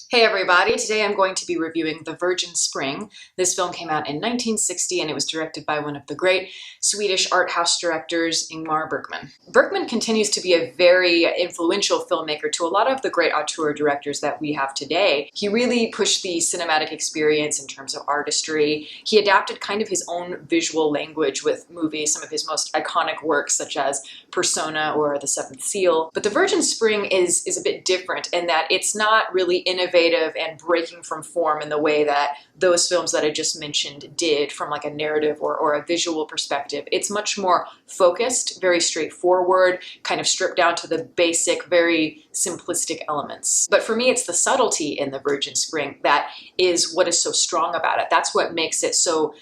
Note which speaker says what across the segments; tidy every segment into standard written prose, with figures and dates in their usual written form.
Speaker 1: Hey everybody, today I'm going to be reviewing The Virgin Spring. This film came out in 1960 and it was directed by one of the great Swedish art house directors, Ingmar Bergman. Bergman continues to be a very influential filmmaker to a lot of the great auteur directors that we have today. He really pushed the cinematic experience in terms of artistry. He adapted kind of his own visual language with movies, some of his most iconic works such as Persona or The Seventh Seal. But The Virgin Spring is a bit different in that it's not really innovative and breaking from form in the way that those films that I just mentioned did from like a narrative or a visual perspective. It's much more focused, very straightforward, kind of stripped down to the basic, very simplistic elements. But for me, it's the subtlety in The Virgin Spring that is what is so strong about it. That's what makes it so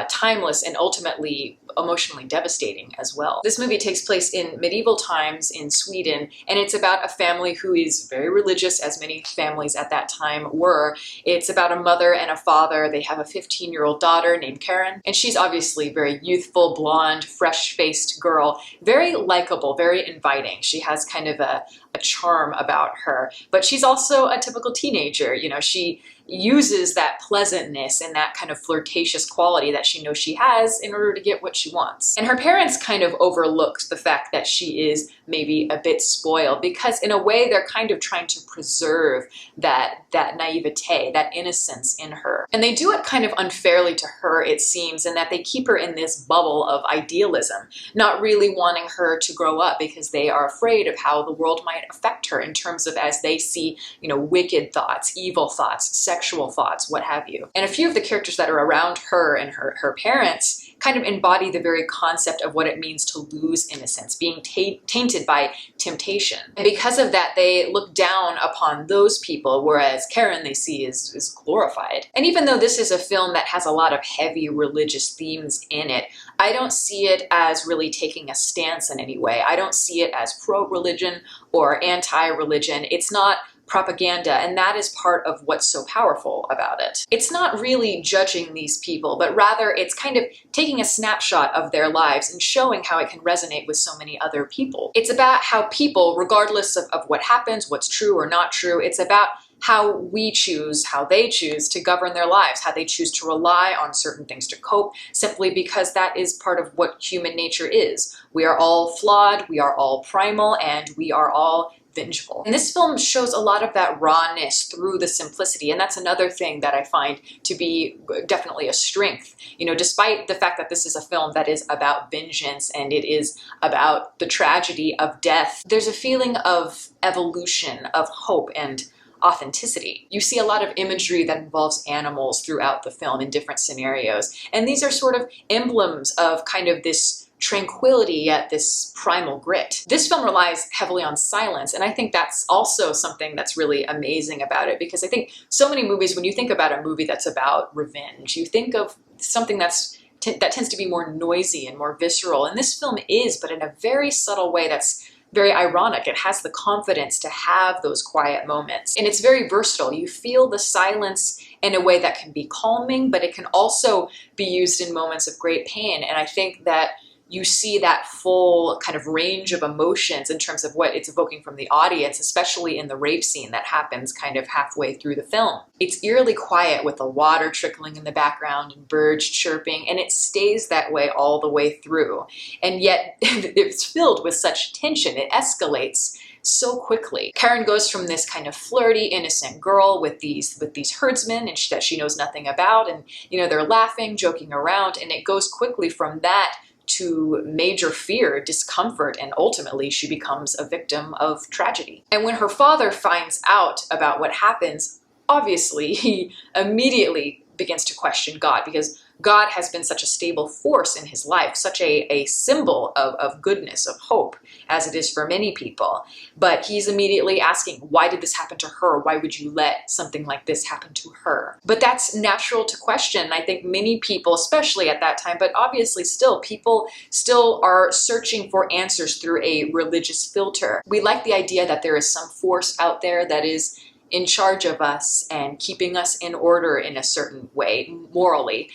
Speaker 1: timeless and ultimately emotionally devastating as well. This movie takes place in medieval times in Sweden, and it's about a family who is very religious, as many families at that time were. It's about a mother and a father. They have a 15-year-old daughter named Karen, and she's obviously very youthful, blonde, fresh-faced girl, very likable, very inviting. She has kind of a charm about her, but she's also a typical teenager. You know, she uses that pleasantness and that kind of flirtatious quality that she knows she has in order to get what she wants. And her parents kind of overlooked the fact that she is maybe a bit spoiled, because in a way they're kind of trying to preserve that naivete, that innocence in her. And they do it kind of unfairly to her, it seems, in that they keep her in this bubble of idealism, not really wanting her to grow up because they are afraid of how the world might affect her in terms of as they see, you know, wicked thoughts, evil thoughts, sexual thoughts, what have you. And a few of the characters that are around her and her parents kind of embody the very concept of what it means to lose innocence, being tainted by temptation. And because of that, they look down upon those people, whereas Karen they see is glorified. And even though this is a film that has a lot of heavy religious themes in it, I don't see it as really taking a stance in any way. I don't see it as pro-religion or anti-religion. It's not propaganda, and that is part of what's so powerful about it. It's not really judging these people, but rather it's kind of taking a snapshot of their lives and showing how it can resonate with so many other people. It's about how people, regardless of what happens, what's true or not true, it's about how we choose, how they choose to govern their lives, how they choose to rely on certain things to cope, simply because that is part of what human nature is. We are all flawed, we are all primal, and we are all vengeful. And this film shows a lot of that rawness through the simplicity, and that's another thing that I find to be definitely a strength. You know, despite the fact that this is a film that is about vengeance and it is about the tragedy of death, there's a feeling of evolution, of hope, and authenticity. You see a lot of imagery that involves animals throughout the film in different scenarios, and these are sort of emblems of kind of this tranquility yet this primal grit. This film relies heavily on silence, and I think that's also something that's really amazing about it, because I think so many movies, when you think about a movie that's about revenge, you think of something that tends to be more noisy and more visceral, and this film is, but in a very subtle way that's very ironic. It has the confidence to have those quiet moments, and it's very versatile. You feel the silence in a way that can be calming, but it can also be used in moments of great pain, and I think that you see that full kind of range of emotions in terms of what it's evoking from the audience, especially in the rape scene that happens kind of halfway through the film. It's eerily quiet with the water trickling in the background and birds chirping, and it stays that way all the way through. And yet it's filled with such tension. It escalates so quickly. Karen goes from this kind of flirty, innocent girl with these herdsmen and that she knows nothing about, and you know, they're laughing, joking around, and it goes quickly from that to major fear, discomfort, and ultimately she becomes a victim of tragedy. And when her father finds out about what happens, obviously he immediately begins to question God, because God has been such a stable force in his life, such a symbol of goodness, of hope, as it is for many people. But he's immediately asking, why did this happen to her? Why would you let something like this happen to her? But that's natural to question. I think many people, especially at that time, but obviously still, people still are searching for answers through a religious filter. We like the idea that there is some force out there that is in charge of us and keeping us in order in a certain way, morally.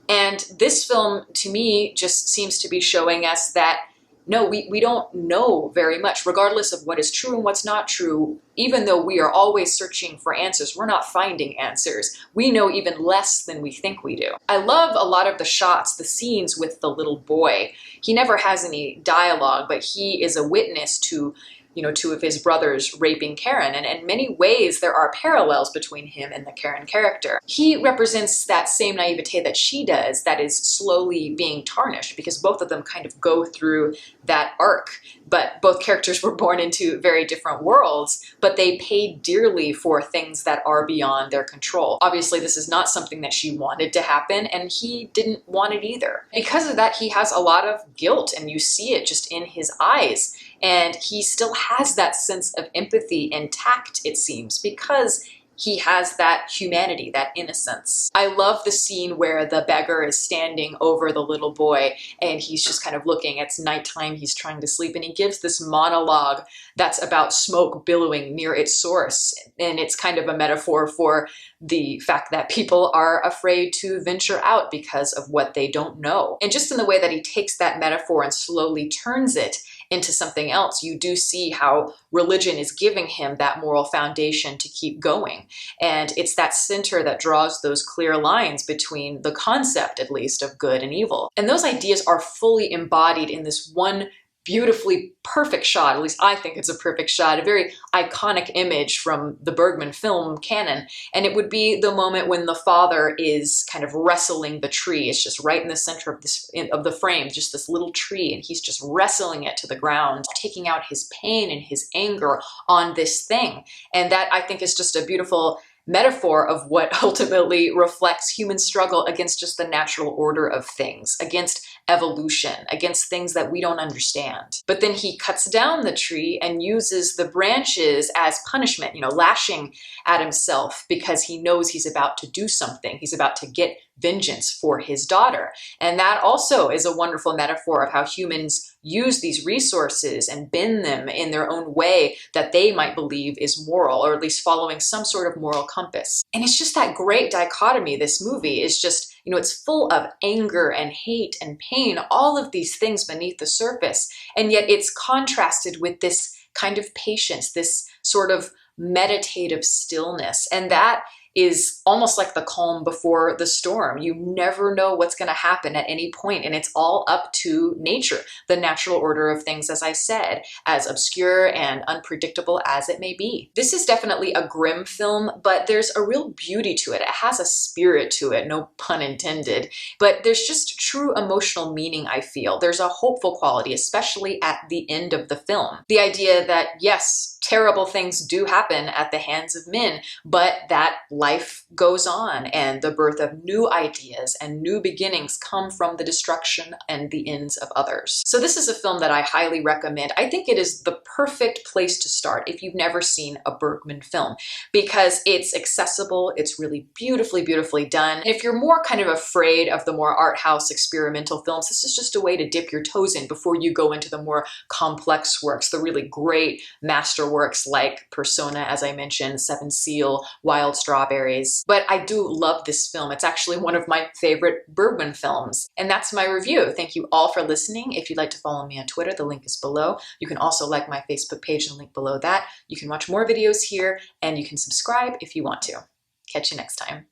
Speaker 1: And this film, to me, just seems to be showing us that no, we don't know very much, regardless of what is true and what's not true. Even though we are always searching for answers, we're not finding answers. We know even less than we think we do. I love a lot of the shots, the scenes with the little boy. He never has any dialogue, but he is a witness to two of his brothers raping Karen. And in many ways, there are parallels between him and the Karen character. He represents that same naivete that she does that is slowly being tarnished, because both of them kind of go through that arc. But both characters were born into very different worlds, but they paid dearly for things that are beyond their control. Obviously, this is not something that she wanted to happen, and he didn't want it either. Because of that, he has a lot of guilt, and you see it just in his eyes. And he still has that sense of empathy intact, it seems, because he has that humanity, that innocence. I love the scene where the beggar is standing over the little boy and he's just kind of looking. It's nighttime, he's trying to sleep, and he gives this monologue that's about smoke billowing near its source. And it's kind of a metaphor for the fact that people are afraid to venture out because of what they don't know. And just in the way that he takes that metaphor and slowly turns it into something else, you do see how religion is giving him that moral foundation to keep going. And it's that center that draws those clear lines between the concept, at least, of good and evil. And those ideas are fully embodied in this one beautifully perfect shot. At least I think it's a perfect shot, a very iconic image from the Bergman film canon. And it would be the moment when the father is kind of wrestling the tree. It's just right in the center of the frame, just this little tree, and he's just wrestling it to the ground, taking out his pain and his anger on this thing. And that, I think, is just a beautiful metaphor of what ultimately reflects human struggle against just the natural order of things, against evolution, against things that we don't understand. But then he cuts down the tree and uses the branches as punishment, lashing at himself because he knows he's about to do something. He's about to get vengeance for his daughter. And that also is a wonderful metaphor of how humans use these resources and bend them in their own way that they might believe is moral, or at least following some sort of moral compass. And it's just that great dichotomy. This movie is just, it's full of anger and hate and pain, all of these things beneath the surface. And yet it's contrasted with this kind of patience, this sort of meditative stillness. And that is almost like the calm before the storm. You never know what's going to happen at any point, and it's all up to nature, the natural order of things, as I said, as obscure and unpredictable as it may be. This is definitely a grim film, but there's a real beauty to it. It has a spirit to it, no pun intended, but there's just true emotional meaning, I feel. There's a hopeful quality, especially at the end of the film. The idea that, yes, terrible things do happen at the hands of men, but that life goes on and the birth of new ideas and new beginnings come from the destruction and the ends of others. So this is a film that I highly recommend. I think it is the perfect place to start if you've never seen a Bergman film, because it's accessible, it's really beautifully, beautifully done. And if you're more kind of afraid of the more art house experimental films, this is just a way to dip your toes in before you go into the more complex works, the really great masterworks like Persona, as I mentioned, Seven Seal, Wild Strawberries. But I do love this film. It's actually one of my favorite Bergman films. And that's my review. Thank you all for listening. If you'd like to follow me on Twitter, the link is below. You can also like my Facebook page and link below that. You can watch more videos here, and you can subscribe if you want to. Catch you next time.